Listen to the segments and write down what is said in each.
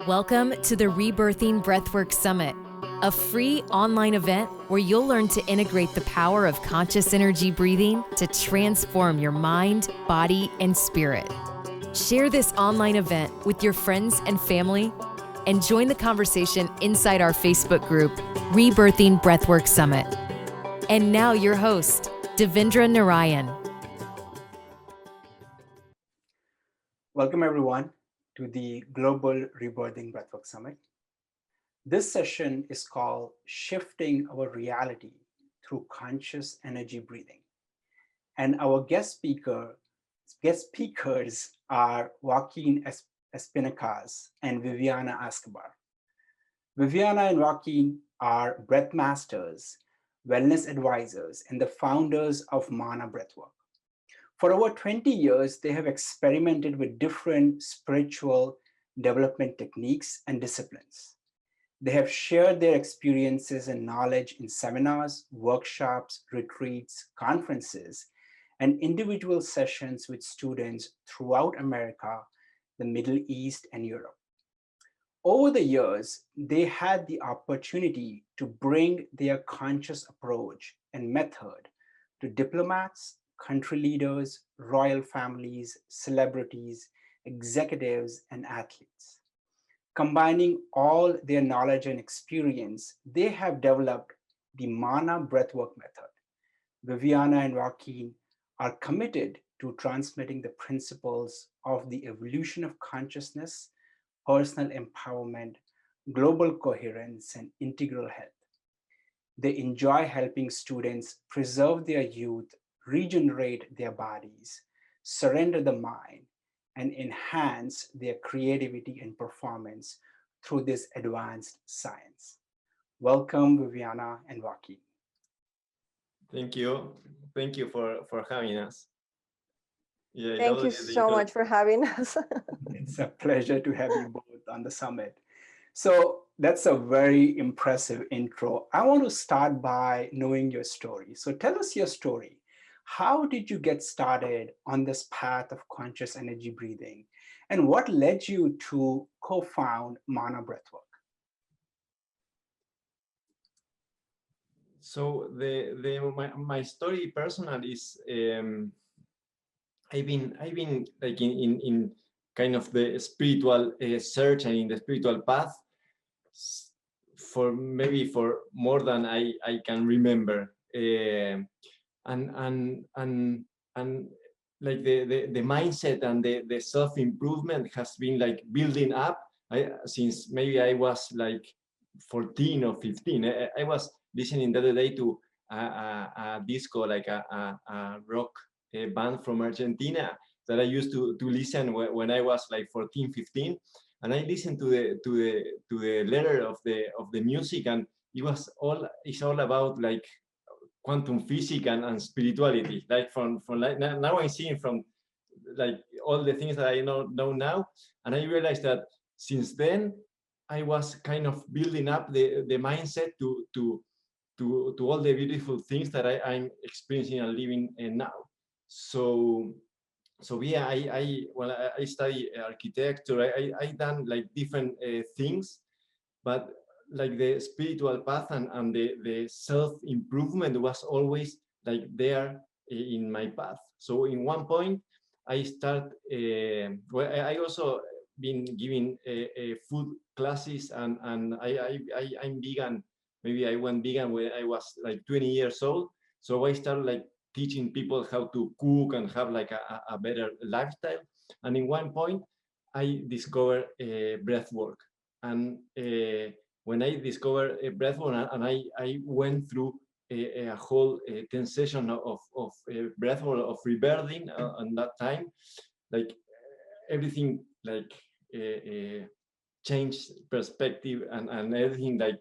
Welcome to the Rebirthing Breathwork Summit, a free online event where you'll learn to integrate the power of conscious energy breathing to transform your mind, body, and spirit. Share this online event with your friends and family and join the conversation inside our Facebook group, Rebirthing Breathwork Summit. And now your host, Devendra Narayan. Welcome everyone to the Global Rebirthing Breathwork Summit. This session is called Shifting Our Reality Through Conscious Energy Breathing. And our guest speakers are Joaquin Espinacas and Viviana Escobar. Viviana and Joaquin are breath masters, wellness advisors, and the founders of Mana Breathwork. For over 20 years, they have experimented with different spiritual development techniques and disciplines. They have shared their experiences and knowledge in seminars, workshops, retreats, conferences, and individual sessions with students throughout America, the Middle East, and Europe. Over the years, they had the opportunity to bring their conscious approach and method to diplomats, country leaders, royal families, celebrities, executives, and athletes. Combining all their knowledge and experience, they have developed the Mana Breathwork method. Viviana and Joaquin are committed to transmitting the principles of the evolution of consciousness, personal empowerment, global coherence, and integral health. They enjoy helping students preserve their youth, regenerate their bodies, surrender the mind, and enhance their creativity and performance through this advanced science. Welcome, Viviana and Joaquin. Thank you. Thank you for having us. Yeah, thank you so much for having us. It's a pleasure to have you both on the summit. So that's a very impressive intro. I want to start by knowing your story. So tell us your story. How did you get started on this path of conscious energy breathing? And what led you to co-found Mana Breathwork? So my story personal is I've been like in kind of the spiritual search and in the spiritual path for more than I can remember. And like the mindset and the self-improvement has been like building up since maybe I was like 14 or 15. I was listening the other day to a disco, like a rock band from Argentina that I used to listen when I was like 14, 15. And I listened to the letter of the music, and it's all about like quantum physics and spirituality. Like from like now I'm seeing from like all the things that I know now, and I realized that since then I was kind of building up the mindset to all the beautiful things that I'm experiencing and living now. So yeah, I study architecture. I done like different things, but like the spiritual path and the self-improvement was always like there in my path. So in one point I start I also been giving food classes, and I'm vegan. Maybe I went vegan when I was like 20 years old. So I started like teaching people how to cook and have like a better lifestyle. And in one point I discovered breathwork. And when I discovered breathwork, and I went through a whole 10 session of breathwork, of rebirthing on that time, like everything like changed perspective, and everything like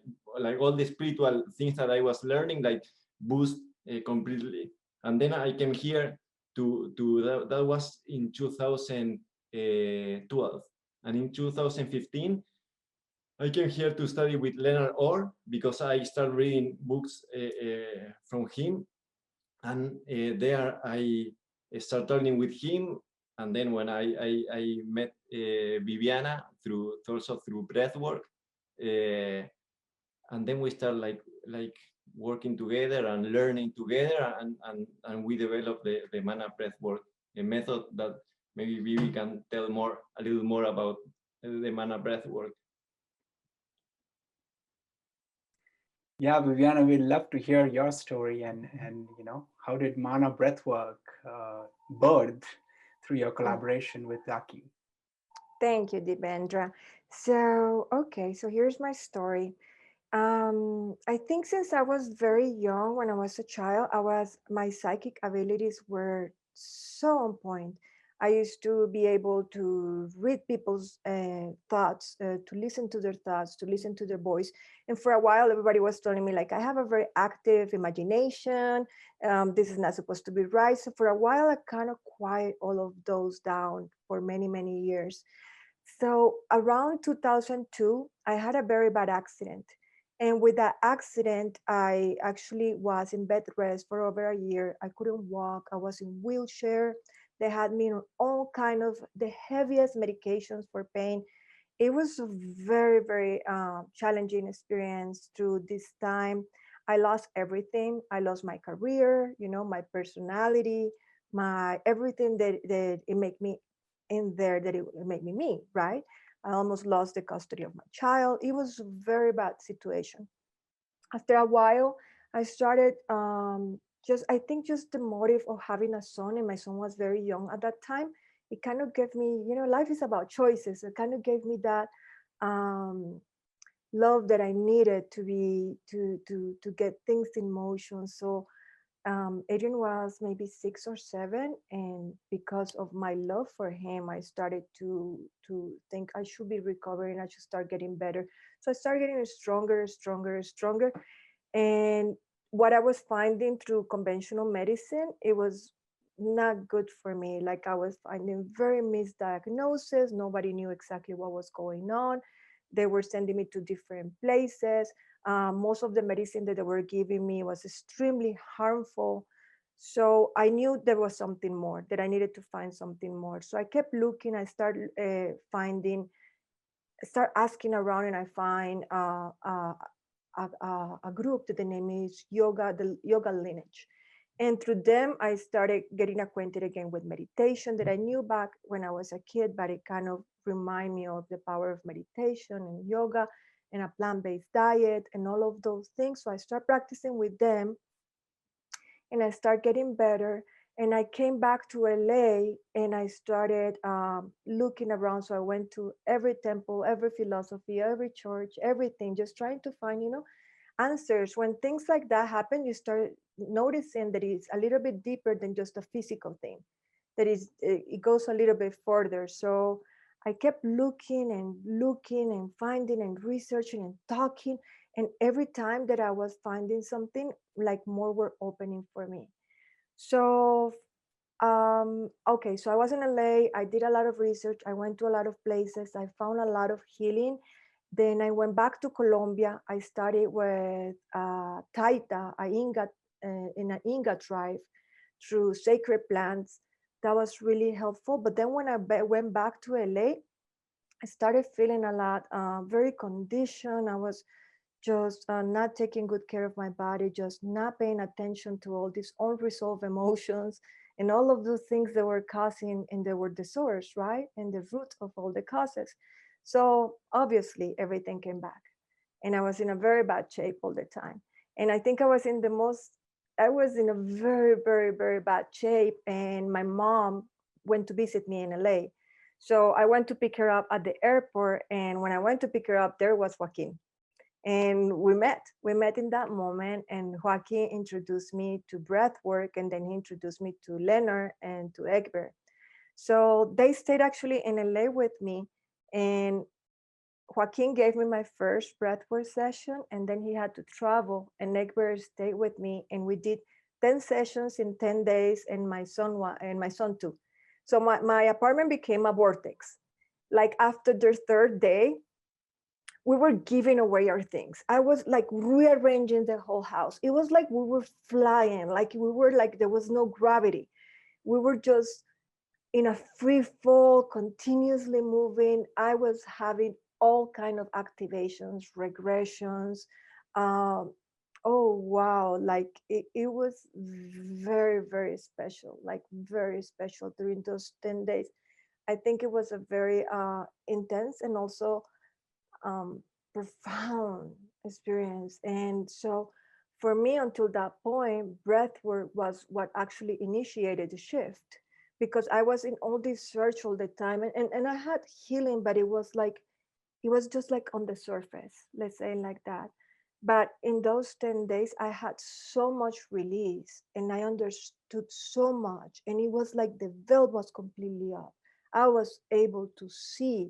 all the spiritual things that I was learning like boost completely. And then I came here to that was in 2012, and in 2015 I came here to study with Leonard Orr because I started reading books from him, and there I started learning with him. And then when I met Viviana also through Breathwork, and then we start like working together and learning together, and we developed the Mana Breathwork, a method that maybe Vivi can tell a little more about the Mana Breathwork. Yeah, Viviana, we'd love to hear your story and how did Mana Breathwork birth through your collaboration with Joaquin? Thank you, Devendra. So, okay, so here's my story. I think since I was very young, when I was a child, my psychic abilities were so on point. I used to be able to read people's thoughts, to listen to their thoughts, to listen to their voice. And for a while, everybody was telling me like, I have a very active imagination. This is not supposed to be right. So for a while, I kind of quiet all of those down for many, many years. So around 2002, I had a very bad accident. And with that accident, I actually was in bed rest for over a year. I couldn't walk. I was in wheelchair. They had me on all kind of the heaviest medications for pain. It was a very, very challenging experience through this time. I lost everything. I lost my career, my personality, my everything that it made me in there, that it made me, right? I almost lost the custody of my child. It was a very bad situation. After a while, I started I think just the motive of having a son, and my son was very young at that time. It kind of gave me, life is about choices. It kind of gave me that um, love that I needed to get things in motion. So Adrian was maybe 6 or 7, and because of my love for him, I started to think I should be recovering. I should start getting better. So I started getting stronger, stronger, stronger. And what I was finding through conventional medicine, it was not good for me. Like I was finding very misdiagnosis. Nobody knew exactly what was going on. They were sending me to different places. Most of the medicine that they were giving me was extremely harmful. So I knew there was something more, that I needed to find something more. So I kept looking. I started start asking around, and I find a group that the name is the Yoga Lineage. And through them, I started getting acquainted again with meditation that I knew back when I was a kid, but it kind of reminded me of the power of meditation and yoga and a plant-based diet and all of those things. So I started practicing with them, and I started getting better. And I came back to LA, and I started looking around. So I went to every temple, every philosophy, every church, everything, just trying to find, answers. When things like that happen, you start noticing that it's a little bit deeper than just a physical thing, that is, it goes a little bit further. So I kept looking and finding and researching and talking. And every time that I was finding something, like more were opening for me. So okay, so I was in LA. I did a lot of research. I went to a lot of places. I found a lot of healing. Then I went back to Colombia. I studied with Taita, in an Inga tribe, through sacred plants. That was really helpful. But then when I went back to LA, I started feeling a lot, very conditioned. I was just not taking good care of my body, just not paying attention to all these unresolved emotions and all of those things that were causing, and they were the source, right? And the root of all the causes. So obviously everything came back, and I was in a very bad shape all the time. And I think I was in a very, very, very bad shape. And my mom went to visit me in LA. So I went to pick her up at the airport. And when I went to pick her up, there was Joaquin. And we met in that moment. And Joaquin introduced me to Breathwork, and then he introduced me to Leonard and to Egbert. So they stayed actually in LA with me. And Joaquin gave me my first breathwork session, and then he had to travel, and Egbert stayed with me, and we did 10 sessions in 10 days, and my son too. So my apartment became a vortex. Like after the third day, we were giving away our things. I was like rearranging the whole house. It was like we were flying, like there was no gravity. We were just, in a free fall, continuously moving. I was having all kind of activations, regressions. Um, oh wow, like it was very, very special, like very special during those 10 days. I think it was a very intense and also um, profound experience. And so for me, until that point, breath work was what actually initiated the shift, because I was in all this search all the time, and I had healing, but it was like, it was just like on the surface, let's say like that. But in those 10 days, I had so much release and I understood so much. And it was like the veil was completely off. I was able to see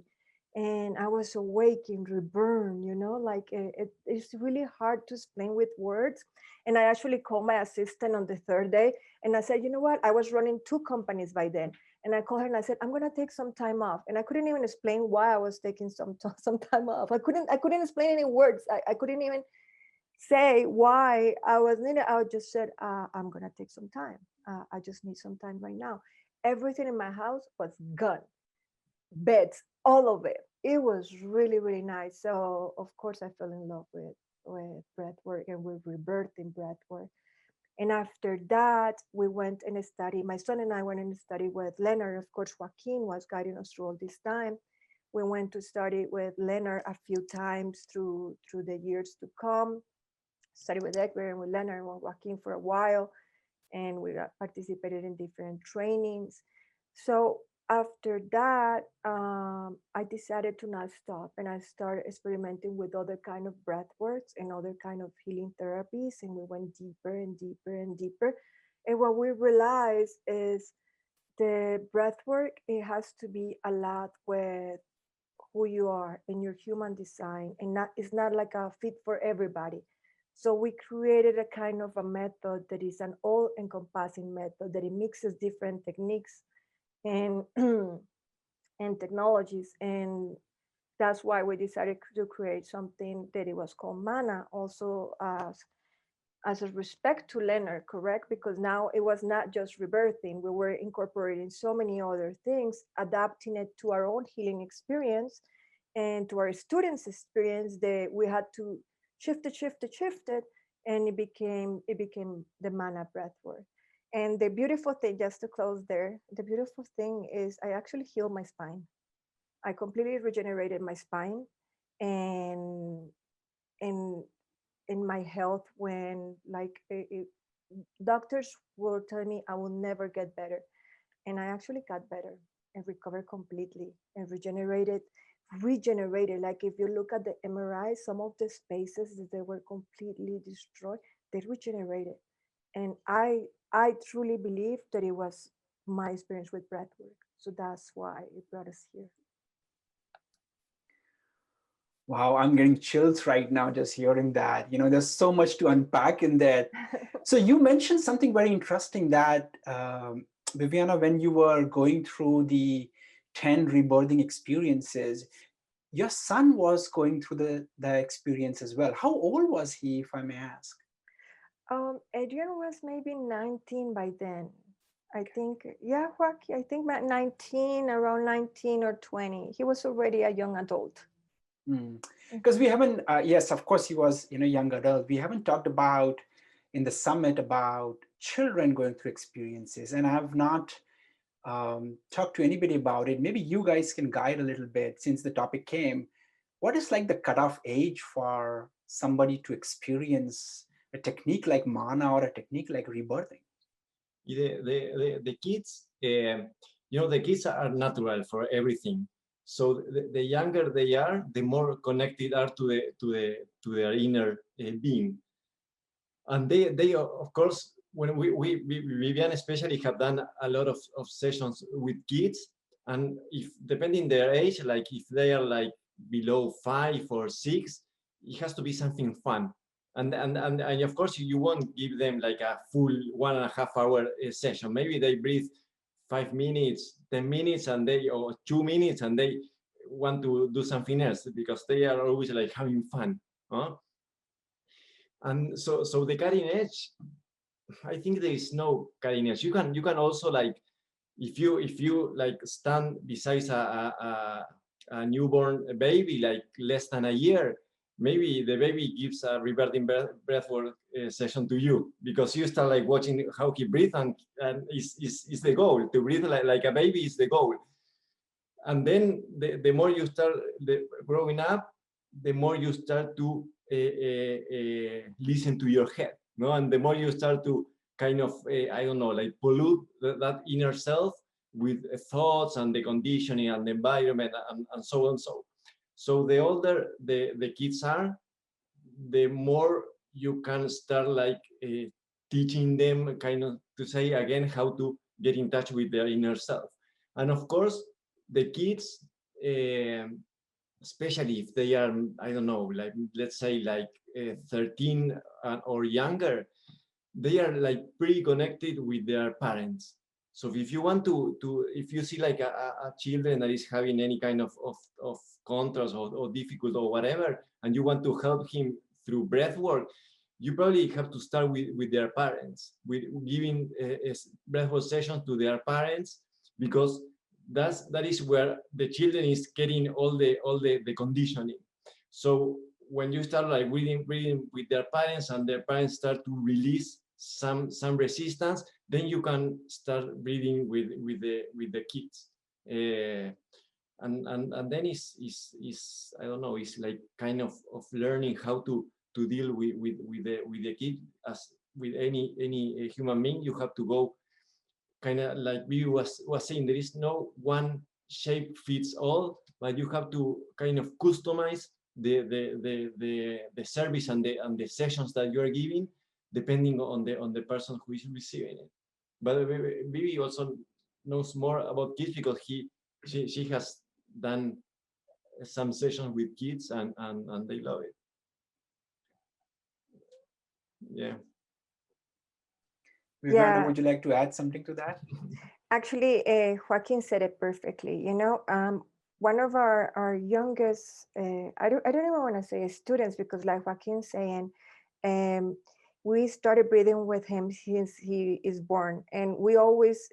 and I was awakened, reborn, you know, like it's really hard to explain with words. And I actually called my assistant on the third day and I said, you know what? I was running 2 companies by then. And I called her and I said, I'm gonna take some time off. And I couldn't even explain why I was taking some time off. I couldn't explain any words. I couldn't even say why I was needed. I just said, I'm gonna take some time. I just need some time right now. Everything in my house was gone, beds, all of it. It was really, really nice. So of course I fell in love with breath work and with rebirthing breath work. And after that, we went and studied. My son and I went and studied with Leonard. Of course, Joaquin was guiding us through all this time. We went to study with Leonard a few times through the years to come. Studied with Edgar and with Leonard and with Joaquin for a while, and we participated in different trainings. So after that, I decided to not stop, and I started experimenting with other kind of breath works and other kind of healing therapies, and we went deeper and deeper and deeper. And what we realized is the breath work, it has to be a lot with who you are and your human design, and not, it's not like a fit for everybody. So we created a kind of a method that is an all encompassing method, that it mixes different techniques and and technologies. And that's why we decided to create something that it was called mana, also as a respect to Leonard, correct? Because now it was not just rebirthing, we were incorporating so many other things, adapting it to our own healing experience and to our students' experience, that we had to shift it, and it became the mana breath work. And the beautiful thing, just to close there, the beautiful thing is I actually healed my spine. I completely regenerated my spine, and and in my health, when like doctors will tell me I will never get better, and I actually got better and recovered completely and regenerated. Like if you look at the MRI, some of the spaces that they were completely destroyed, they regenerated. And I truly believe that it was my experience with breathwork. So that's why it brought us here. Wow, I'm getting chills right now just hearing that. You know, there's so much to unpack in that. So you mentioned something very interesting that, Viviana, when you were going through the 10 rebirthing experiences, your son was going through the experience as well. How old was he, if I may ask? Adrian was maybe 19 by then. I think, yeah, Joaquin, I think about 19, around 19 or 20. He was already a young adult. Because we haven't, yes, of course, he was, young adult. We haven't talked about in the summit about children going through experiences, and I have not talked to anybody about it. Maybe you guys can guide a little bit since the topic came. What is like the cutoff age for somebody to experience a technique like mana or a technique like rebirthing? The kids, the kids are natural for everything. So the younger they are, the more connected are to their inner being. And they of course, when we Vivian especially have done a lot of sessions with kids, and if depending their age, like if they are like below 5 or 6, it has to be something fun. And of course you won't give them like a full 1.5 hour session. Maybe they breathe 5 minutes, 10 minutes, and they, or 2 minutes, and they want to do something else because they are always like having fun. Huh? And so the cutting edge, I think there is no cutting edge. You can also like if you like stand beside a newborn baby, like less than a year, maybe the baby gives a rebirthing breathwork session to you, because you start like watching how he breathes, and is the goal to breathe like a baby is the goal. And then the more you start growing up, the more you start to listen to your head, no? And the more you start to kind of, I don't know, like pollute that inner self with thoughts and the conditioning and the environment and so on. So the older the kids are, the more you can start like teaching them kind of to say again how to get in touch with their inner self. And of course, the kids, especially if they are, I don't know, like let's say like 13 or younger, they are like pretty connected with their parents. So if you want to if you see like a children that is having any kind of contrast or difficult or whatever, and you want to help him through breath work, you probably have to start with their parents, with giving breath work sessions to their parents, because that is where the children is getting all the conditioning. So when you start like breathing with their parents, and their parents start to release some resistance, then you can start breathing with the kids, and then is I don't know, it's like kind of learning how to deal with the kid. As with any human being, you have to go kind of like we was saying, there is no one shape fits all, but you have to kind of customize the service and the sessions that you are giving, depending on the person who is receiving it. But Vivi also knows more about kids, because she has done some sessions with kids, and they love it. Yeah. Viviana, Yeah. would you like to add something to that? Actually, Joaquin said it perfectly. You know, one of our youngest, I don't even want to say students, because like Joaquin's saying, we started breathing with him since he is born, and we always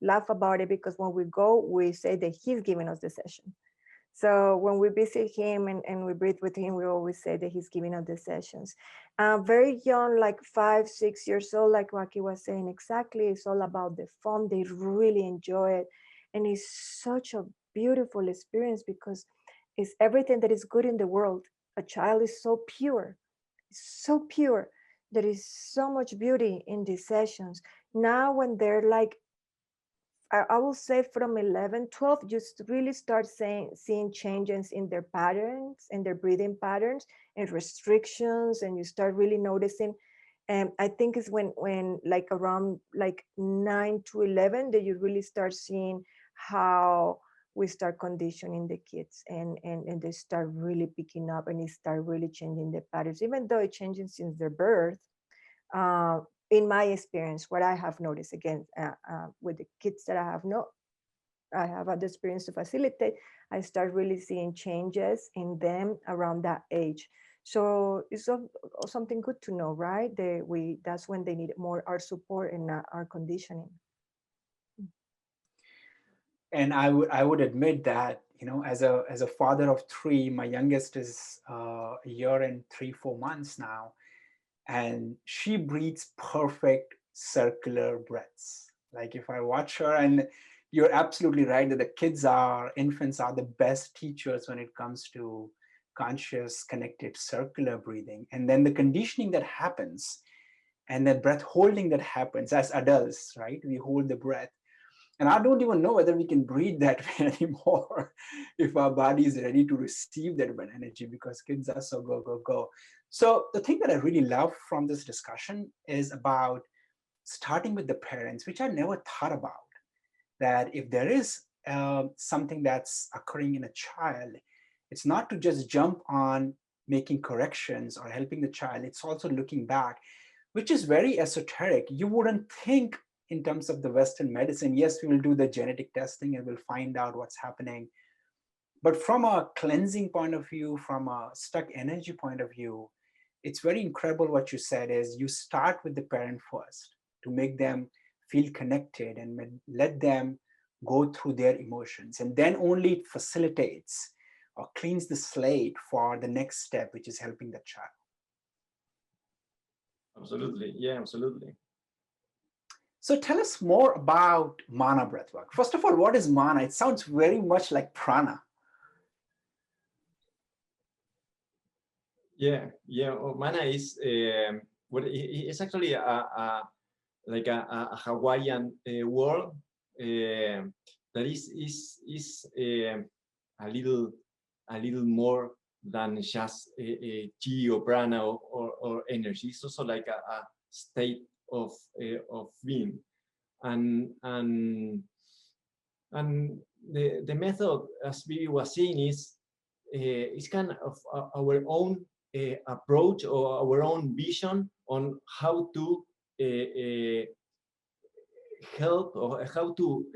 laugh about it, because when we go, we say that he's giving us the session. So when we visit him and we breathe with him, we always say that he's giving us the sessions. Very young, like 5, 6 years old, like Joaquin was saying, exactly. It's all about the fun. They really enjoy it. And it's such a beautiful experience, because it's everything that is good in the world. A child is so pure, so pure. There is so much beauty in these sessions. Now when they're like, I will say from 11, 12, just really start seeing changes in their patterns, in their breathing patterns and restrictions, and you start really noticing. And I think it's when like around like 9 to 11 that you really start seeing how we start conditioning the kids, and they start really picking up, and it start really changing the patterns, even though it's changing since their birth. uh, in my experience, what I have noticed again with the kids that I have had the experience to facilitate, I start really seeing changes in them around that age. So it's something good to know, right? That's when they need more our support and our conditioning. And I would admit that, you know, as a father of 3, my youngest is a year and 3-4 months now, and she breathes perfect circular breaths. Like if I watch her, and you're absolutely right that infants are the best teachers when it comes to conscious, connected, circular breathing. And then the conditioning that happens, and the breath holding that happens as adults, right? We hold the breath. And I don't even know whether we can breathe that way anymore if our body is ready to receive that energy, because kids are so go, go, go. So the thing that I really love from this discussion is about starting with the parents, which I never thought about, that if there is something that's occurring in a child, it's not to just jump on making corrections or helping the child. It's also looking back, which is very esoteric. You wouldn't think in terms of the Western medicine. Yes, we will do the genetic testing and we'll find out what's happening. But from a cleansing point of view, from a stuck energy point of view, it's very incredible what you said is you start with the parent first to make them feel connected and let them go through their emotions. And then only it facilitates or cleans the slate for the next step, which is helping the child. Absolutely. Yeah, absolutely. So tell us more about mana breathwork. First of all, what is mana? It sounds very much like prana. Yeah, yeah. Mana is it's actually like a Hawaiian word that is a little more than just chi or prana or energy. It's also like a state of being, and the method, as Vivi was saying, is kind of our own approach or our own vision on how to help, or how to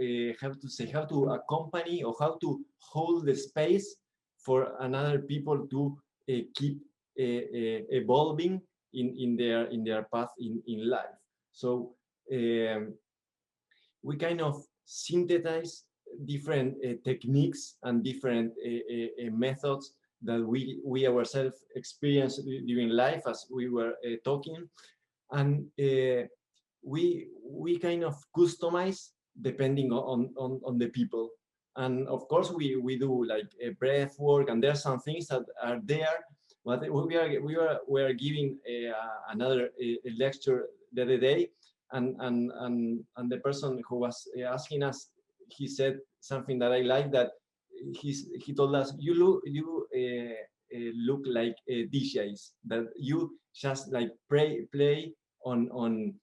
accompany, or how to hold the space for another people to keep evolving in their path in life. So we kind of synthesize different techniques and different methods that we ourselves experience during life, as we were talking, and we kind of customize depending on the people. And of course we do like a breath work, and there's some things that are there, but we are giving another lecture the other day, and the person who was asking us, he said something that I like, that he told us, you look like DJs, that you just like play on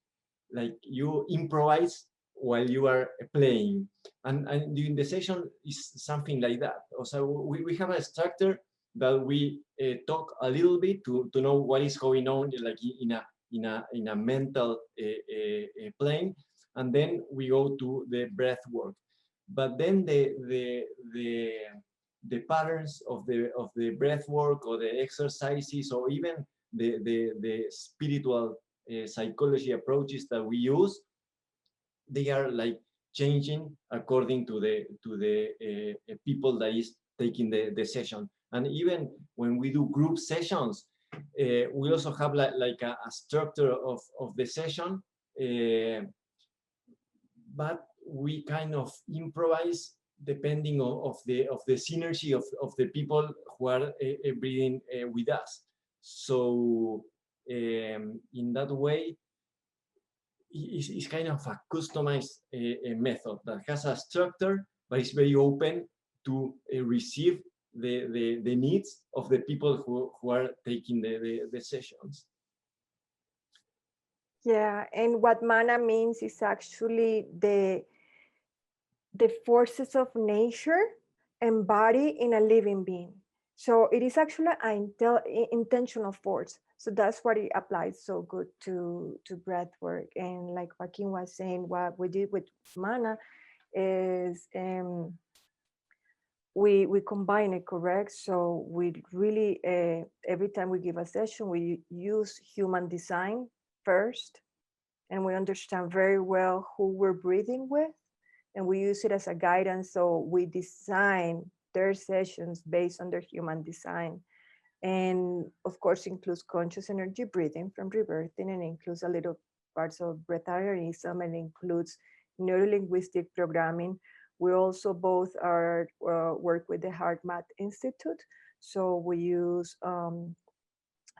like you improvise while you are playing, and during the session is something like that. Also, we have a structure that we talk a little bit to know what is going on, like in a mental plane, and then we go to the breath work. But then the patterns of the breath work, or the exercises, or even the spiritual psychology approaches that we use, they are like changing according to the people that is taking the session. And even when we do group sessions, we also have like a structure of the session, but we kind of improvise depending of the synergy of the people who are breathing with us. So in that way, it's kind of a customized method that has a structure, but it's very open to receive the needs of the people who are taking the sessions. Yeah, and what mana means is actually the forces of nature embodied in a living being. So it is actually an intentional force. So that's what it applies so good to breath work. And like Joaquin was saying, what we did with mana is we combine it, correct? So we really, every time we give a session, we use human design first, and we understand very well who we're breathing with, and we use it as a guidance. So we design their sessions based on their human design. And of course includes conscious energy breathing from Rebirthing, and includes a little parts of breatharianism, and includes neurolinguistic programming. We also both are work with the HeartMath Institute. So we use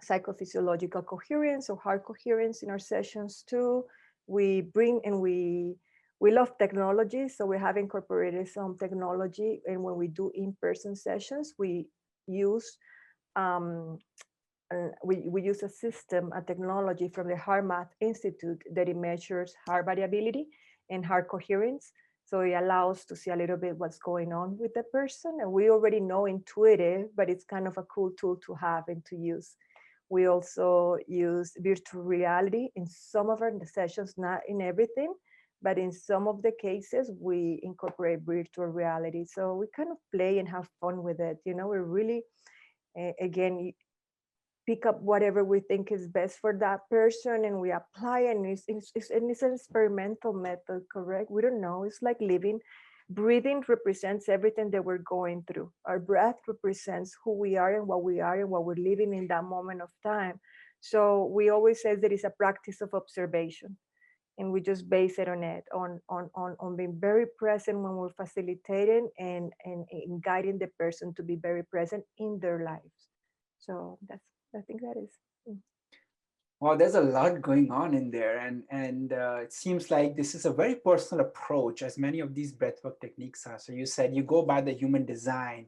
psychophysiological coherence or heart coherence in our sessions too. We bring and we love technology, so we have incorporated some technology. And when we do in-person sessions, we use we use a system, a technology from the HeartMath Institute that it measures heart variability and heart coherence. So it allows to see a little bit what's going on with the person. And we already know intuitive, but it's kind of a cool tool to have and to use. We also use virtual reality in some of our sessions, not in everything, but in some of the cases, we incorporate virtual reality. So we kind of play and have fun with it. You know, we're really, again, pick up whatever we think is best for that person and we apply, and it's an experimental method, correct? We don't know. It's like living. Breathing represents everything that we're going through. Our breath represents who we are and what we are and what we're living in that moment of time. So we always say that it's a practice of observation, and we just base it on on being very present when we're facilitating and guiding the person to be very present in their lives. So that's, I think that is. Well, there's a lot going on in there, and it seems like this is a very personal approach, as many of these breathwork techniques are. So you said you go by the human design,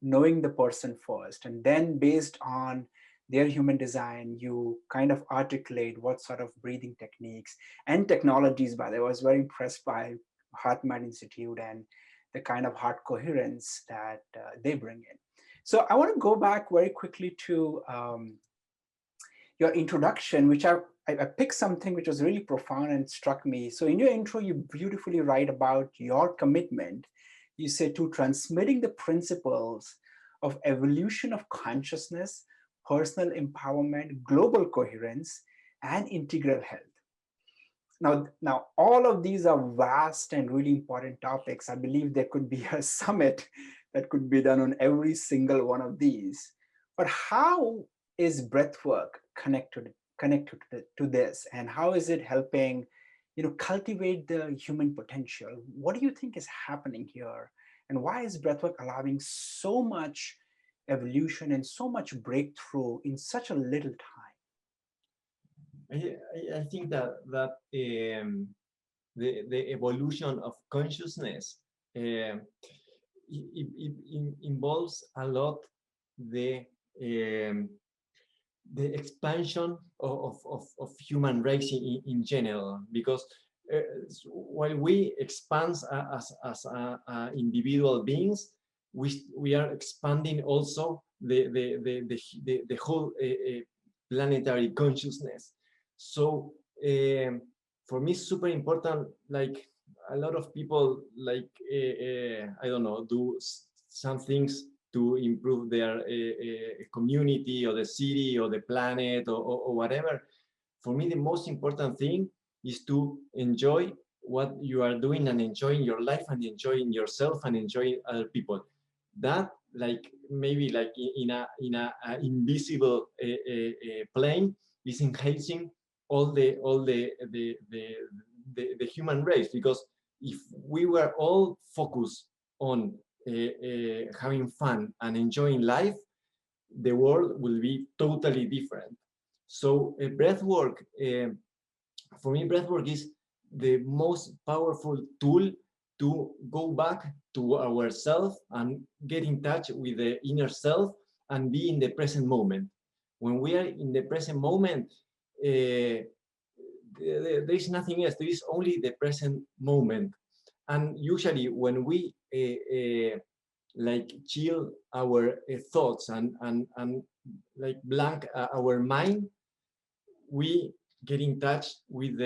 knowing the person first, and then based on their human design, you kind of articulate what sort of breathing techniques and technologies. By the way, I was very impressed by Heart Mind Institute and the kind of heart coherence that they bring in. So I want to go back very quickly to your introduction, which I picked something which was really profound and struck me. So in your intro, you beautifully write about your commitment. You say to transmitting the principles of evolution of consciousness, personal empowerment, global coherence, and integral health. Now, all of these are vast and really important topics. I believe there could be a summit that could be done on every single one of these. But how is breathwork connected to this, and how is it helping, cultivate the human potential? What do you think is happening here, and why is breathwork allowing so much evolution and so much breakthrough in such a little time? I think that the evolution of consciousness it involves a lot the expansion of human race in general, because while we expand as individual beings, we are expanding also the whole planetary consciousness. So for me, it's super important. Like a lot of people, like I don't know, do some things to improve their community or the city or the planet or whatever. For me, the most important thing is to enjoy what you are doing and enjoying your life and enjoying yourself and enjoying other people. That, like maybe like in a invisible plane, is enhancing all the human race, because if we were all focused on having fun and enjoying life, the world will be totally different. So breathwork, for me, breathwork is the most powerful tool to go back to ourselves and get in touch with the inner self and be in the present moment. When we are in the present moment, there is nothing else. There is only the present moment. And usually when we like chill our thoughts and like blank our mind, we get in touch with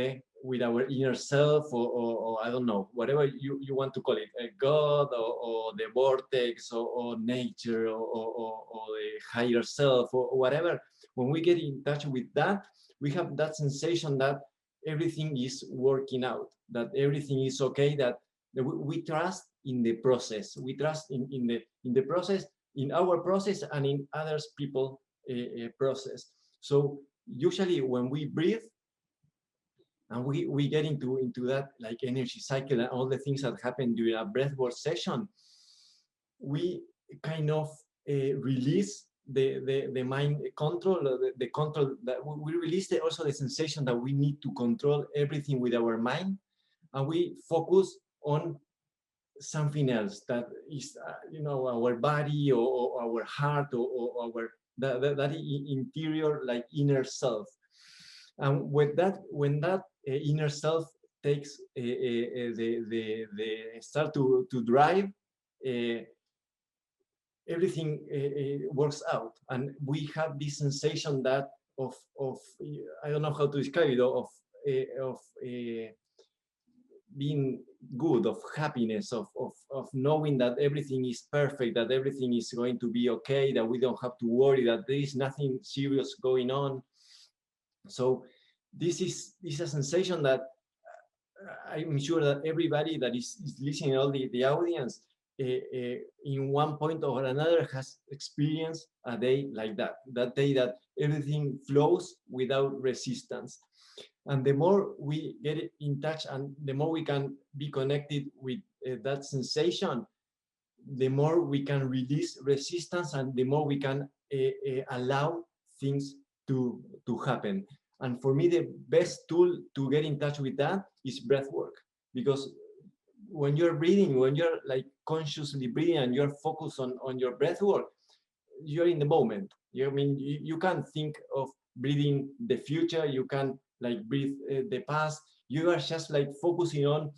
our inner self, or I don't know, whatever you want to call it, a God, or the vortex, or nature, or the higher self, or whatever. When we get in touch with that, we have that sensation that everything is working out, that everything is okay, that we trust in the process. We trust in the process, in our process, and in others people process. So usually when we breathe and we get into that like energy cycle and all the things that happen during a breathwork session, we kind of release the mind control, the control that we release, also the sensation that we need to control everything with our mind, and we focus on something else that is our body, or our heart, or our that interior, like inner self. And when that inner self takes the start to drive, everything works out, and we have this sensation that of I don't know how to describe it, of being good, of happiness, of knowing that everything is perfect, that everything is going to be okay, that we don't have to worry, that there is nothing serious going on. So this is a sensation that I'm sure that everybody that is listening, all the audience, in one point or another has experienced a day like that, that day that everything flows without resistance. And the more we get in touch and the more we can be connected with that sensation, the more we can release resistance and the more we can allow things to happen. And for me, the best tool to get in touch with that is breath work, because when you're breathing, when you're like consciously breathing and you're focused on your breath work, you're in the moment. I mean, you can't think of breathing the future, you can like breathe the past. You are just like focusing on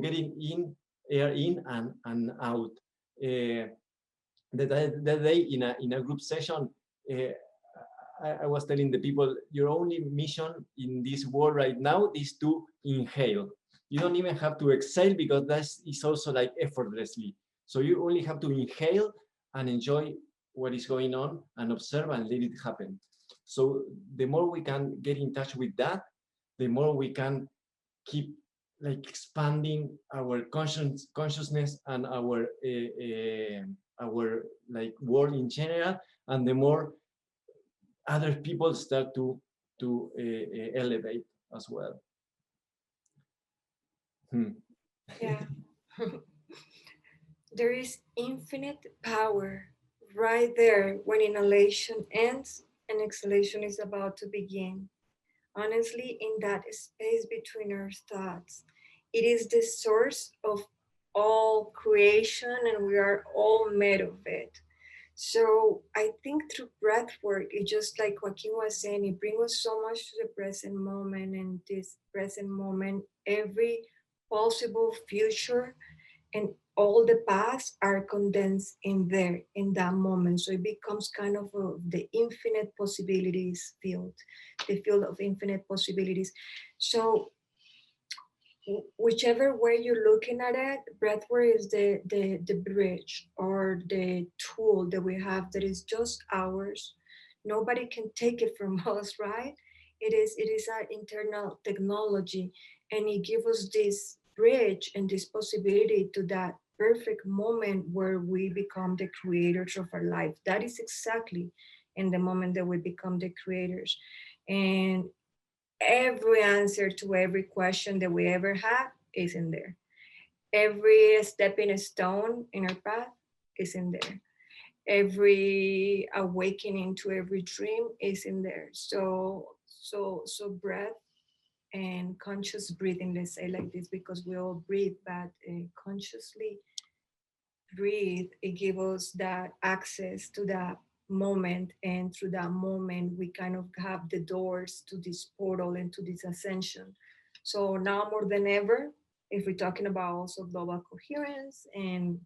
getting in, air in and out. That day in a group session, I was telling the people, your only mission in this world right now is to inhale. You don't even have to exhale, because that is also like effortlessly. So you only have to inhale and enjoy what is going on and observe and let it happen. So the more we can get in touch with that, the more we can keep like expanding our consciousness and our like world in general, and the more other people start to elevate as well. Yeah. There is infinite power right there when inhalation ends and exhalation is about to begin. Honestly, in that space between our thoughts, it is the source of all creation, and we are all made of it. So I think through breath work, it just like Joaquin was saying, it brings us so much to the present moment, and this present moment, every possible future and all the past are condensed in there in that moment. So it becomes kind of the infinite possibilities field, the field of infinite possibilities. So whichever way you're looking at it, breathwork is the bridge or the tool that we have that is just ours. Nobody can take it from us, right? It is our internal technology, and it gives us this bridge and this possibility to that perfect moment where we become the creators of our life. That is exactly in the moment that we become the creators. And every answer to every question that we ever had is in there. Every stepping stone in our path is in there. Every awakening to every dream is in there. So breath and conscious breathing, let's say like this, because we all breathe, but consciously breathe, it gives us that access to that moment, and through that moment we kind of have the doors to this portal and to this ascension. So now more than ever, if we're talking about also global coherence and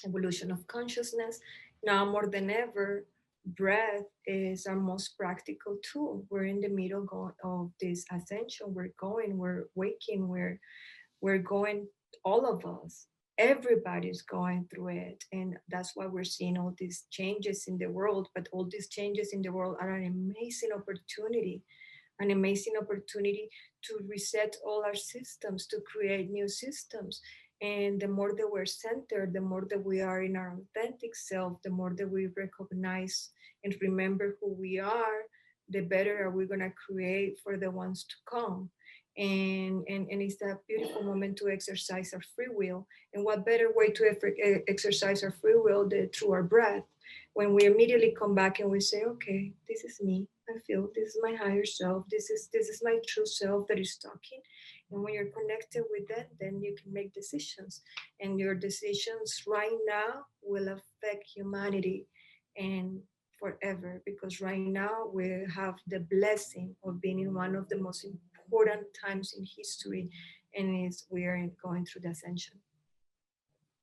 evolution of consciousness, now more than ever, breath is our most practical tool. We're in the middle of this ascension. We're waking, we're going, all of us, everybody's going through it. And that's why we're seeing all these changes in the world. But all these changes in the world are an amazing opportunity to reset all our systems, to create new systems. And the more that we're centered, the more that we are in our authentic self, the more that we recognize and remember who we are, the better are we going to create for the ones to come. And it's that beautiful moment to exercise our free will. And what better way to exercise our free will than through our breath? When we immediately come back and we say, okay, this is me. I feel this is my higher self. This is my true self that is talking. And when you're connected with that, then you can make decisions. And your decisions right now will affect humanity and forever. Because right now we have the blessing of being in one of the most important times in history, and we are going through the ascension.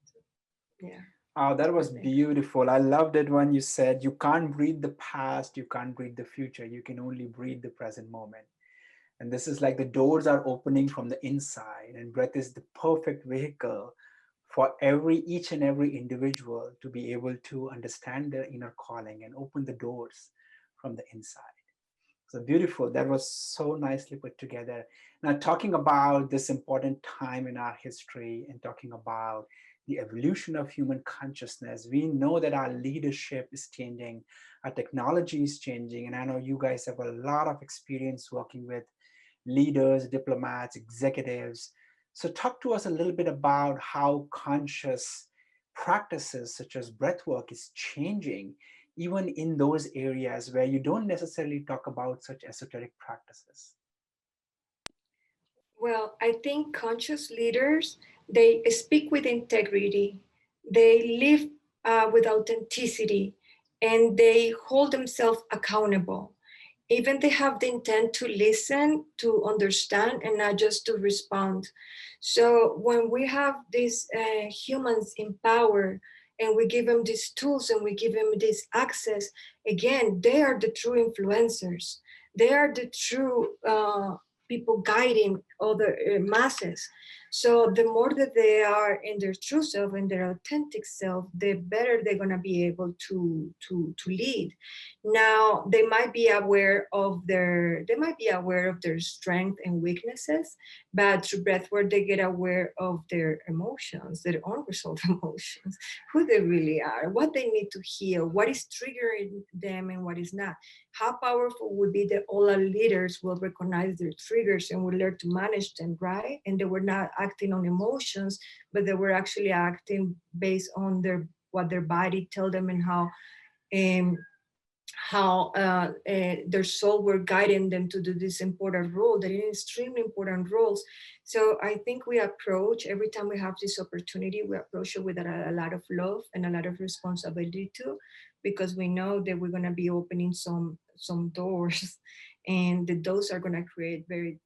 So, yeah. Oh, that was beautiful. I loved it when you said you can't read the past, you can't read the future, you can only read the present moment. And this is like the doors are opening from the inside, and breath is the perfect vehicle for each and every individual to be able to understand their inner calling and open the doors from the inside. So beautiful. That was so nicely put together. Now, talking about this important time in our history and talking about the evolution of human consciousness, we know that our leadership is changing, our technology is changing, and I know you guys have a lot of experience working with leaders, diplomats, executives. So, talk to us a little bit about how conscious practices such as breathwork is changing, even in those areas where you don't necessarily talk about such esoteric practices. Well, I think conscious leaders, they speak with integrity, they live with authenticity, and they hold themselves accountable. Even they have the intent to listen, to understand, and not just to respond. So when we have these humans in power, and we give them these tools and we give them this access, again, they are the true influencers. They are the true people guiding other masses. So the more that they are in their true self and their authentic self, the better they're gonna be able to lead. Now they might be aware of their strength and weaknesses, but through breathwork they get aware of their emotions, their unresolved emotions, who they really are, what they need to heal, what is triggering them and what is not. How powerful would be that all our leaders will recognize their triggers and will learn to manage them, right? And they were not acting on emotions, but they were actually acting based on what their body tell them, and um, how their soul were guiding them to do this important role. They're extremely important roles. So I think we approach, every time we have this opportunity, we approach it with a lot of love and a lot of responsibility too, because we know that we're going to be opening some doors, and the doors are going to create very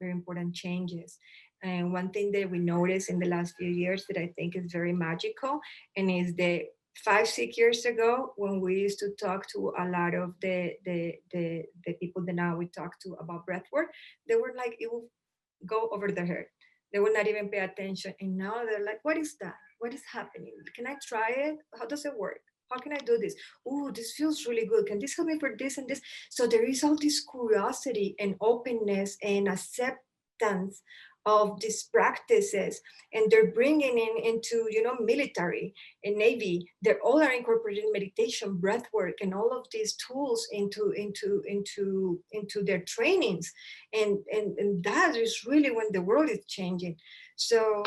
important changes. And one thing that we noticed in the last few years that I think is very magical, and is the 5 6 years ago, when we used to talk to a lot of the people that now we talk to about breathwork, they were like, it will go over their head. They will not even pay attention. And now they're like, what is that? What is happening? Can I try it? How does it work? How can I do this? Oh, this feels really good. Can this help me for this and this? So there is all this curiosity and openness and acceptance of these practices, and they're bringing into military and navy. They're all are incorporating meditation, breath work, and all of these tools into their trainings, and that is really when the world is changing. So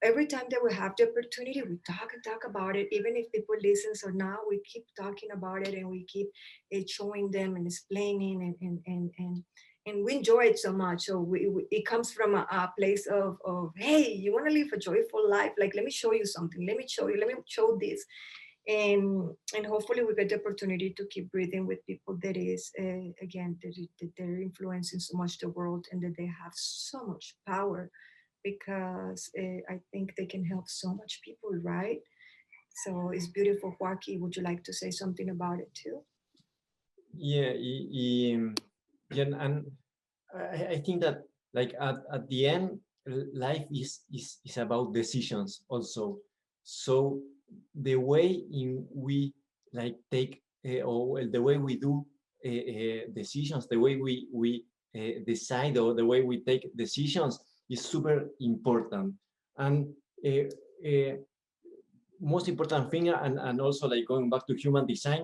every time that we have the opportunity, we talk and talk about it. Even if people listen or not, we keep talking about it, and we keep showing them and explaining, and we enjoy it so much. So it comes from a place of, hey, you want to live a joyful life? Like, let me show you something. Let me show this. And hopefully we get the opportunity to keep breathing with people that is, again, that they're influencing so much the world, and that they have so much power, because I think they can help so much people, right? So it's beautiful. Joaquin, would you like to say something about it too? Yeah, yeah, and I think that, like, at the end, life is about decisions also. So the way in we like take or the way we do decisions, the way we decide, or the way we take decisions is super important. And uh, uh, most important thing, and also, like, going back to human design,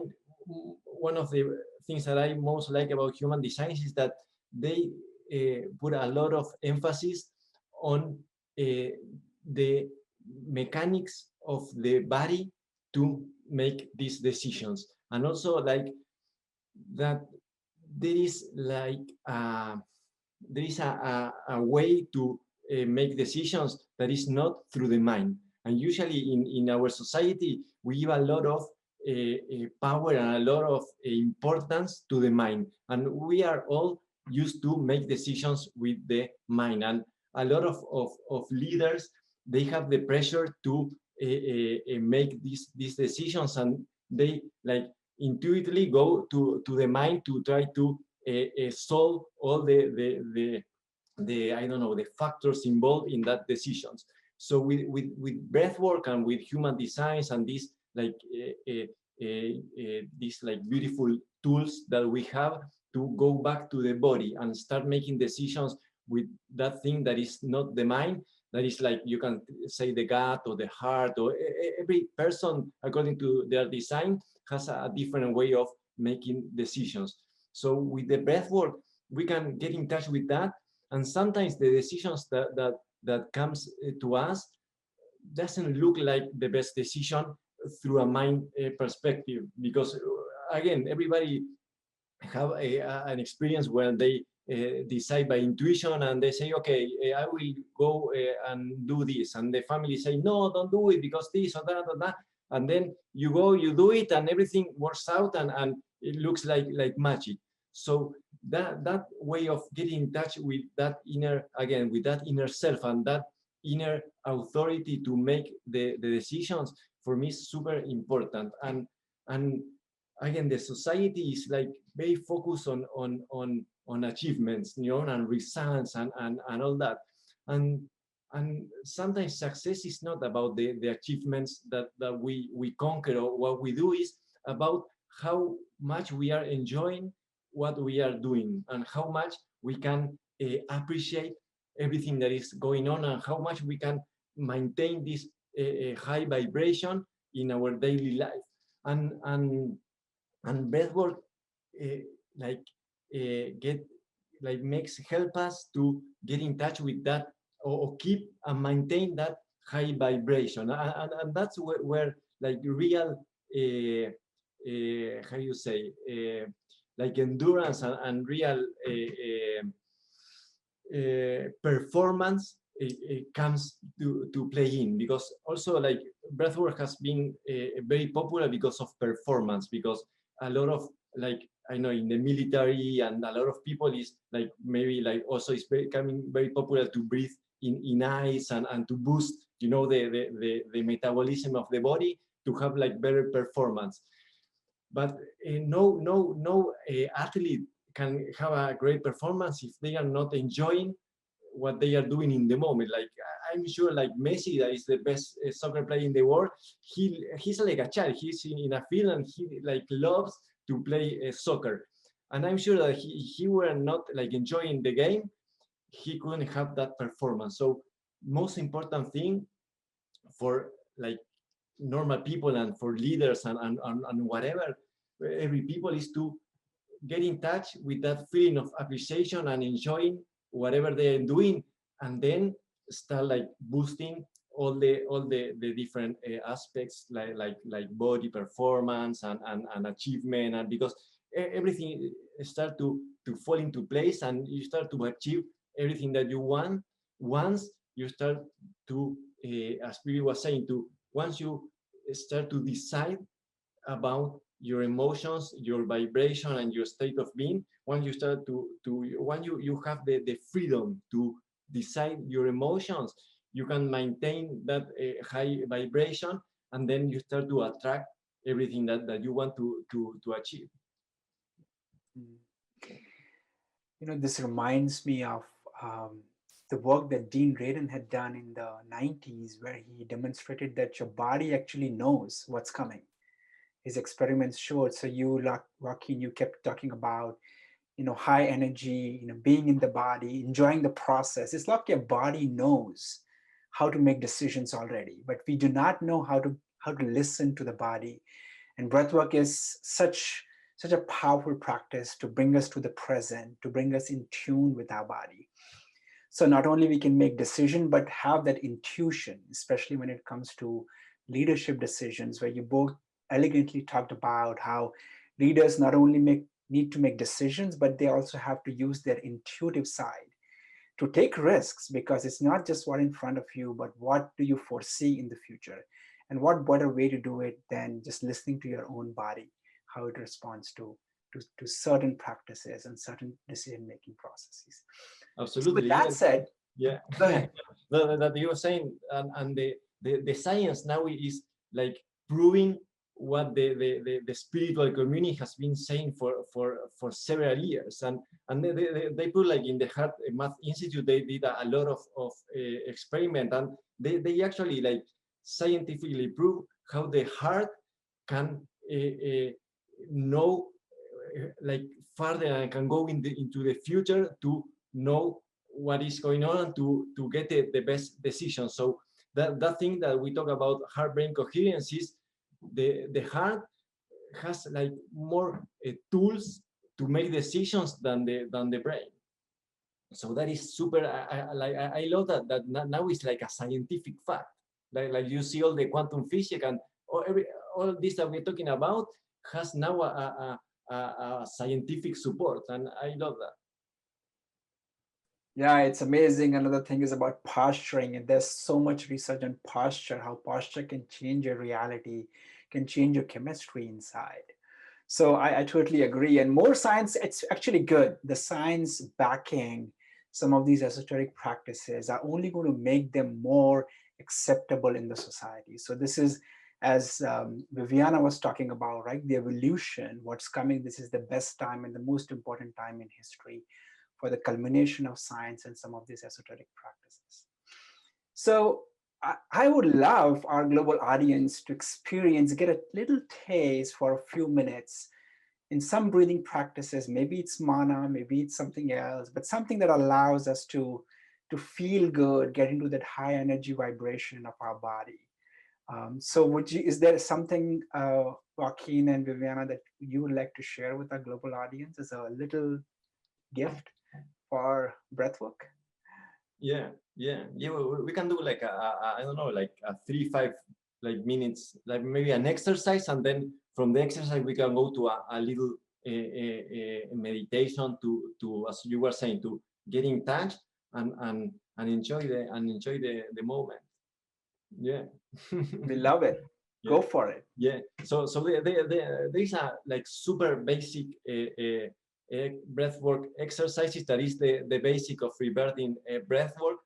one of the things that I most like about human designs is that they put a lot of emphasis on the mechanics of the body to make these decisions, and also, like, that there is like there is a way to make decisions that is not through the mind. And usually in our society, we give a lot of power and a lot of importance to the mind. And we are all used to make decisions with the mind. And a lot of leaders, they have the pressure to make these decisions, and they, like, intuitively go to the mind to try to solve all the I don't know, the factors involved in that decisions. So with breathwork and with human designs and these like these like beautiful tools that we have to go back to the body and start making decisions with that thing that is not the mind, that is like you can say the gut or the heart, or every person according to their design has a different way of making decisions. So with the breath work we can get in touch with that, and sometimes the decisions that comes to us doesn't look like the best decision through a mind perspective, because again everybody have an experience where they decide by intuition and they say, okay, I will go and do this, and the family say, no, don't do it because this or that or that, and then you go, you do it, and everything works out, and it looks like magic. So that way of getting in touch with that inner, again, with that inner self and that inner authority to make the decisions, for me is super important. And again, the society is like very focused on achievements, you know, and results and all that. And sometimes success is not about the achievements that we conquer, or what we do is about how much we are enjoying what we are doing, and how much we can appreciate everything that is going on, and how much we can maintain this high vibration in our daily life. And breathwork like get like makes help us to get in touch with that, or keep and maintain that high vibration, and that's where like real how you say like endurance and real performance comes to play in, because also like breathwork has been very popular because of performance, because a lot of like I know in the military and a lot of people is like maybe like also it's becoming very popular to breathe in ice and to boost, you know, the metabolism of the body to have like better performance. But no athlete can have a great performance if they are not enjoying what they are doing in the moment. Like I'm sure like Messi, that is the best soccer player in the world, he's like a child. He's in a field and he like loves to play soccer, and I'm sure that he were not like enjoying the game, he couldn't have that performance. So most important thing for like normal people and for leaders and whatever every people is to get in touch with that feeling of appreciation and enjoying whatever they are doing, and then start like boosting all the different aspects like body performance and achievement, and because everything start to fall into place, and you start to achieve everything that you want once you start to as Piri was saying, to once you start to decide about your emotions, your vibration, and your state of being. When you start when you have the freedom to decide your emotions, you can maintain that high vibration, and then you start to attract everything that you want to achieve. You know, this reminds me of the work that Dean Radin had done in the 90s, where he demonstrated that your body actually knows what's coming. His experiments showed. So you, Joaquin, you kept talking about, you know, high energy, you know, being in the body, enjoying the process. It's like your body knows how to make decisions already, but we do not know how to listen to the body. And breathwork is such a powerful practice to bring us to the present, to bring us in tune with our body. So not only we can make decision, but have that intuition, especially when it comes to leadership decisions, where you both elegantly talked about how leaders not only need to make decisions, but they also have to use their intuitive side to take risks, because it's not just what in front of you, but what do you foresee in the future? And what better way to do it than just listening to your own body, how it responds to certain practices and certain decision-making processes. Absolutely. So with that said, yeah, go ahead. that you were saying, and the science now is like proving what the spiritual community has been saying for several years. And they put, like, in the Heart Math Institute, they did a lot of experiment, and they actually, like, scientifically prove how the heart can know, like, farther, and can go into the future to know what is going on, and to get the best decision. So that thing that we talk about, heart-brain coherence, is the heart has, like, more tools to make decisions than the brain. So that is super. I love that now it's like a scientific fact. Like you see all the quantum physics and all this that we're talking about has now a scientific support, and I love that. Yeah, it's amazing. Another thing is about posturing, and there's so much research on posture, how posture can change your reality, can change your chemistry inside. So I totally agree. And more science, it's actually good. The science backing some of these esoteric practices are only going to make them more acceptable in the society. So this is, as Viviana was talking about, right? The evolution, what's coming, this is the best time and the most important time in history for the culmination of science and some of these esoteric practices. So I would love our global audience to experience, get a little taste for a few minutes in some breathing practices. Maybe it's mana, maybe it's something else, but something that allows us to feel good, get into that high energy vibration of our body. So is there something, Joaquin and Viviana, that you would like to share with our global audience as a little gift for breathwork? Yeah. We can do like I don't know, like a 3-5 like minutes, like maybe an exercise, and then from the exercise we can go to a little meditation to, as you were saying, to get in touch and enjoy the moment. Yeah. We love it. Yeah. Go for it. Yeah. So there's a, like, super basic breathwork exercises that is the basic of rebirthing breathwork,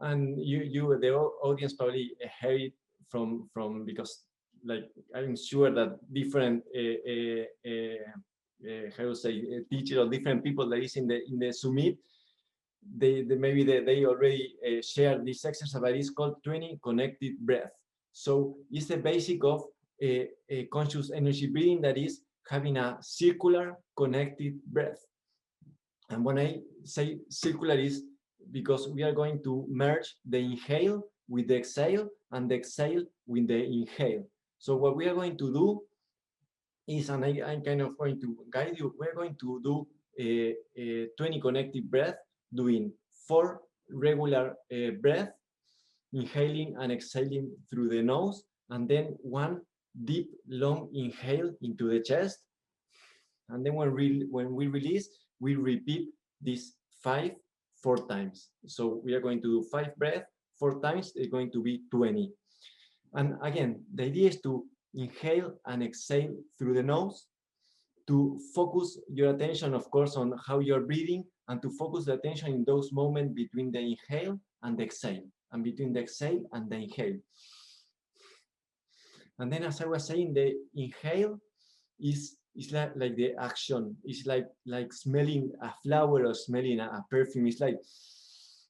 and the audience probably heard it from because, like, I'm sure that different how to say, teacher or different people that is in the summit, they already shared this exercise, but it's called 20 connected breath. So it's the basic of a conscious energy breathing, that is having a circular connected breath. And when I say circular, is because we are going to merge the inhale with the exhale and the exhale with the inhale. So what we are going to do is, and I'm kind of going to guide you, we're going to do a 20 connected breath, doing 4 regular breath, inhaling and exhaling through the nose, and then 1 deep, long inhale into the chest. And then when we release, we repeat this 4 times. So we are going to do 5 breaths 4 times. It's going to be 20. And again, the idea is to inhale and exhale through the nose, to focus your attention, of course, on how you're breathing, and to focus the attention in those moments between the inhale and the exhale, and between the exhale and the inhale. And then, as I was saying, the inhale is like the action. It's like smelling a flower or smelling a perfume. It's like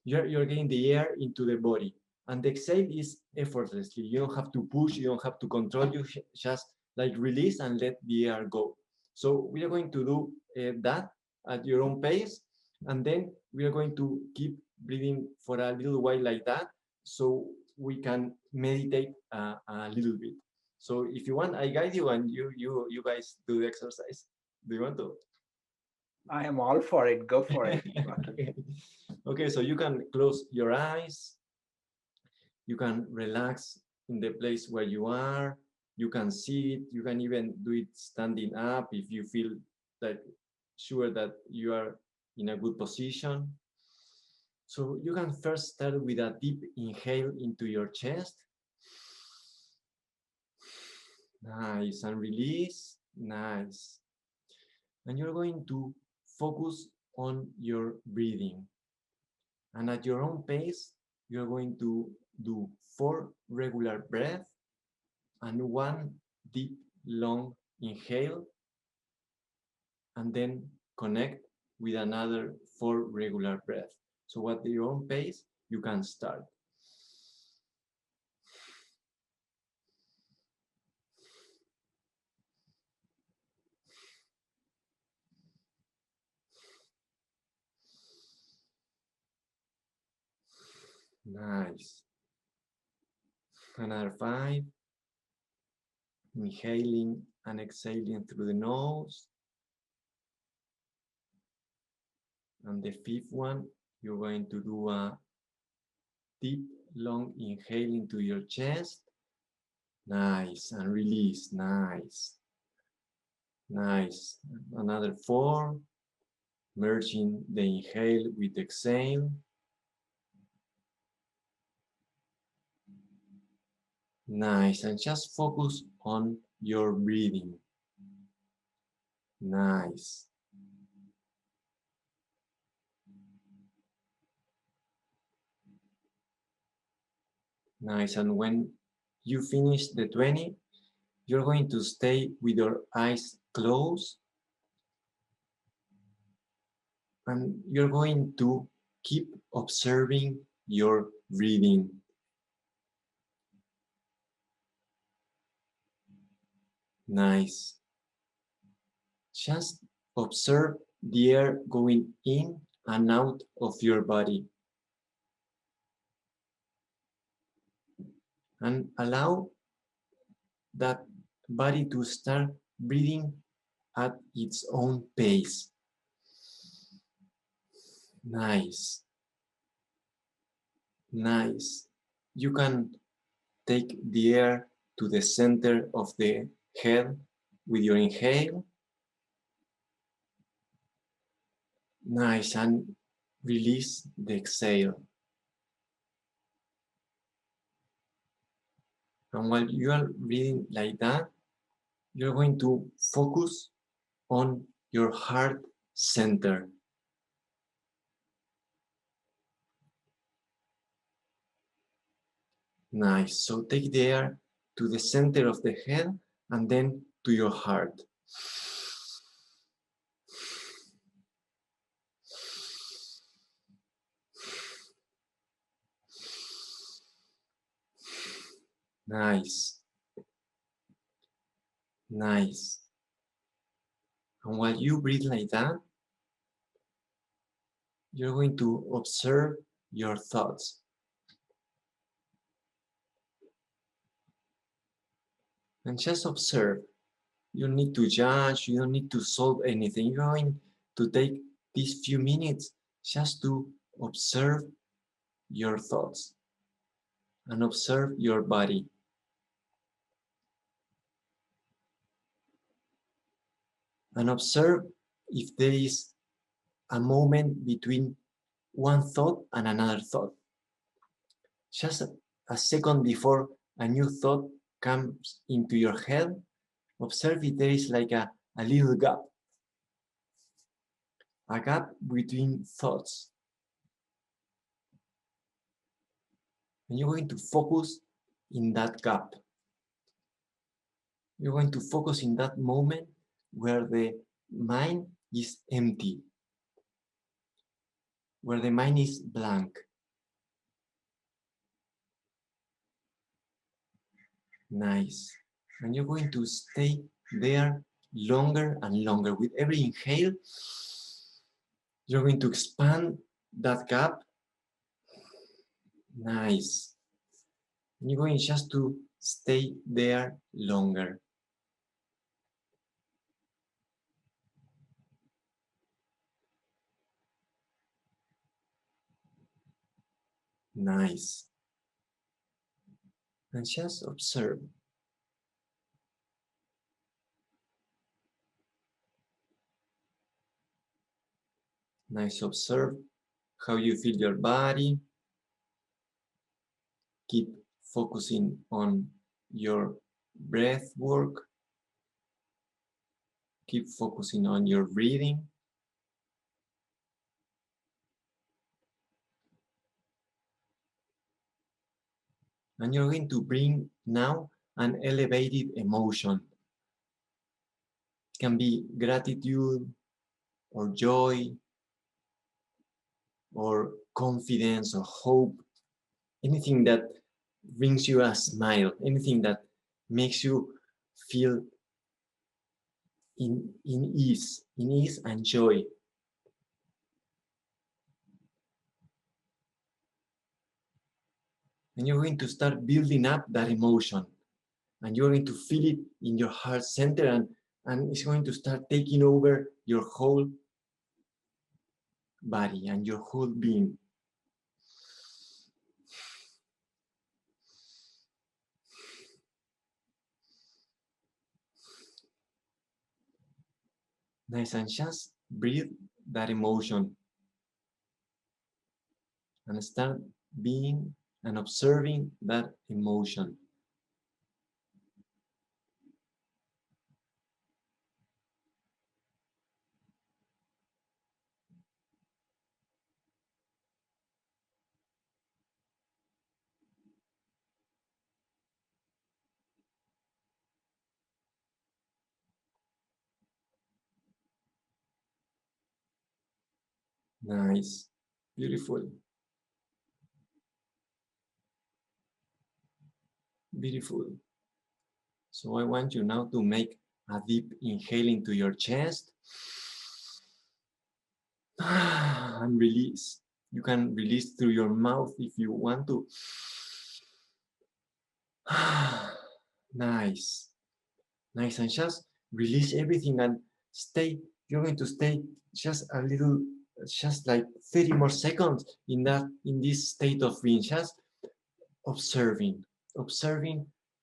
you're getting the air into the body. And the exhale is effortlessly. You don't have to push, you don't have to control, you just like release and let the air go. So we are going to do that at your own pace, and then we are going to keep breathing for a little while like that, so we can meditate a little bit. So if you want, I guide you, and you guys do the exercise. Do you want to? I am all for it. Go for it. Okay, so you can close your eyes. You can relax in the place where you are. You can sit. You can even do it standing up if you feel that sure that you are in a good position. So you can first start with a deep inhale into your chest. Nice, and release. Nice. And you're going to focus on your breathing. And at your own pace, you're going to do 4 regular breaths and 1 deep long inhale, and then connect with another 4 regular breaths. So at your own pace, you can start. Nice. Another 5. Inhaling and exhaling through the nose. And the 5th one, you're going to do a deep, long inhale into your chest. Nice. And release. Nice. Nice. Another 4. Merging the inhale with exhale. Nice. And just focus on your breathing. Nice. Nice. And when you finish the 20, you're going to stay with your eyes closed. And you're going to keep observing your breathing. Nice. Just observe the air going in and out of your body. And allow that body to start breathing at its own pace. Nice. Nice. You can take the air to the center of the head with your inhale. Nice. And release the exhale. And while you are breathing like that, you're going to focus on your heart center. Nice. So take the air to the center of the head and then to your heart. Nice. Nice. And while you breathe like that, you're going to observe your thoughts. And just observe. You don't need to judge, you don't need to solve anything. You're going to take these few minutes just to observe your thoughts and observe your body. And observe if there is a moment between one thought and another thought. Just a second before a new thought comes into your head, observe if there is like a little gap. A gap between thoughts. And you're going to focus in that gap. You're going to focus in that moment where the mind is empty, where the mind is blank. Nice. And you're going to stay there longer and longer. With every inhale, you're going to expand that gap. Nice. And you're going just to stay there longer. Nice. And just observe. Nice. Observe how you feel your body. Keep focusing on your breath work. Keep focusing on your breathing. And you're going to bring now an elevated emotion It can be gratitude or joy or confidence or hope, anything that brings you a smile, anything that makes you feel in ease and joy. And you're going to start building up that emotion, and you're going to feel it in your heart center, and it's going to start taking over your whole body and your whole being. Nice, and just breathe that emotion and start being and observing that emotion. Nice, beautiful, beautiful. So I want you now to make a deep inhale into your chest and release. You can release through your mouth if you want to. Nice, nice, and just release everything and stay. You're going to stay just a little, just like 30 more seconds in this state of being, just observing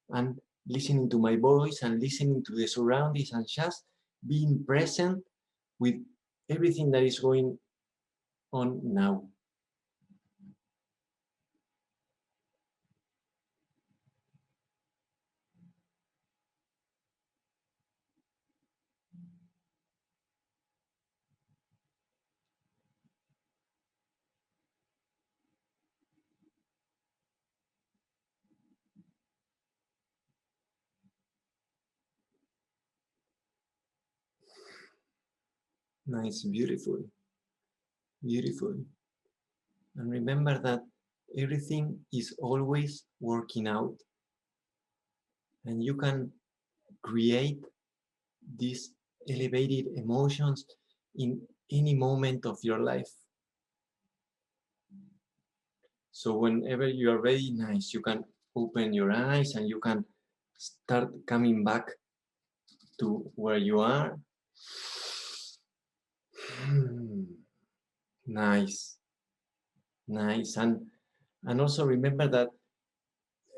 and listening to my voice and listening to the surroundings and just being present with everything that is going on now. Nice, beautiful, beautiful. And remember that everything is always working out, and you can create these elevated emotions in any moment of your life. So whenever you are ready, nice, you can open your eyes and you can start coming back to where you are. Nice, nice. And also remember that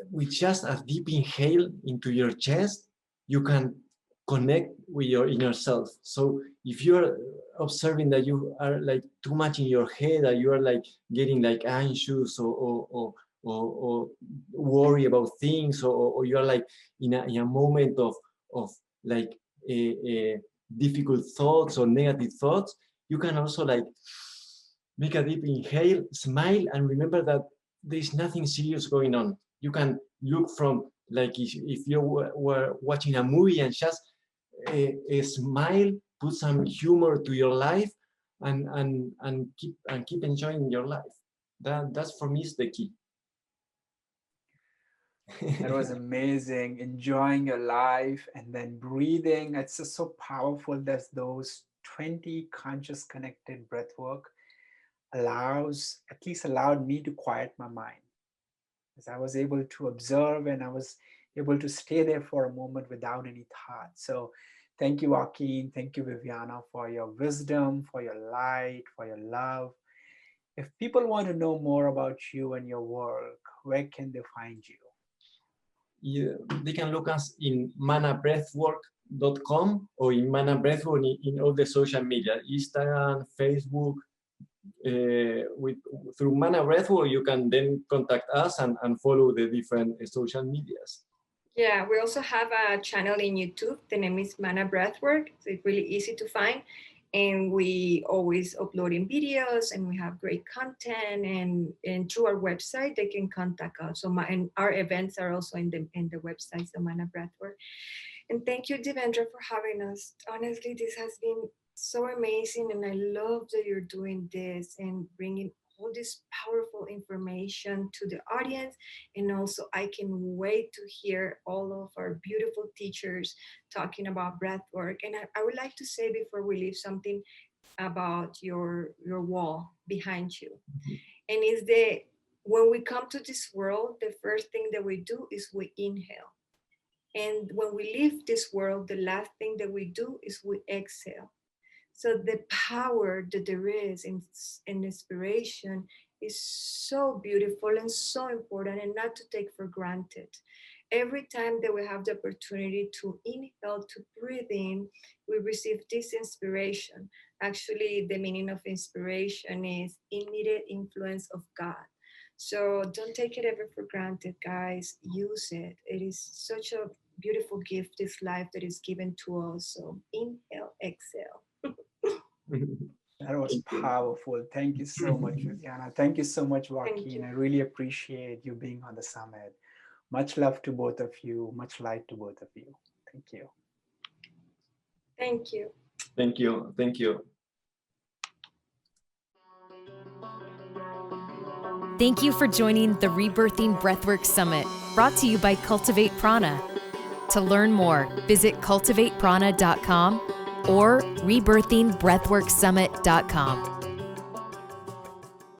with just a deep inhale into your chest, you can connect with your inner self. So if you're observing that you are like too much in your head, that you are like getting like anxious or worry about things, or you're like in a moment of like difficult thoughts or negative thoughts, you can also like make a deep inhale, smile, and remember that there's nothing serious going on. You can look from like if you were watching a movie and just a smile, put some humor to your life, and keep enjoying your life. That's for me is the key. That was amazing. Enjoying your life and then breathing. It's just so powerful that those 20 conscious connected breath work at least allowed me to quiet my mind. As I was able to observe and I was able to stay there for a moment without any thought. So thank you, Joaquin. Thank you, Viviana, for your wisdom, for your light, for your love. If people want to know more about you and your work, where can they find you? Yeah, they can look us in manabreathwork.com or in manabreathwork in all the social media, Instagram, Facebook. Through Mana Breathwork, you can then contact us and follow the different social medias. Yeah, we also have a channel in YouTube. The name is Mana Breathwork. So it's really easy to find. And we always uploading videos and we have great content, and through our website, they can contact us. So and our events are also in the website, so Mana Breathwork. And thank you, Devendra, for having us. Honestly, this has been so amazing, and I love that you're doing this and bringing all this powerful information to the audience. And also, I can wait to hear all of our beautiful teachers talking about breath work. And I would like to say before we leave something about your wall behind you, and is the when we come to this world, the first thing that we do is we inhale, and when we leave this world, the last thing that we do is we exhale. So the power that there is in inspiration is so beautiful and so important, and not to take for granted. Every time that we have the opportunity to inhale, to breathe in, we receive this inspiration. Actually, the meaning of inspiration is immediate influence of God. So don't take it ever for granted, guys. Use it. It is such a beautiful gift, this life that is given to us. So inhale, exhale. That was powerful. Thank you so much, Viviana. Thank you so much, Joaquin. I really appreciate you being on the summit. Much love to both of you. Much light to both of you. Thank you. Thank you. Thank you. Thank you. Thank you for joining the Rebirthing Breathwork Summit, brought to you by Cultivate Prana. To learn more, visit cultivateprana.com or rebirthingbreathworksummit.com.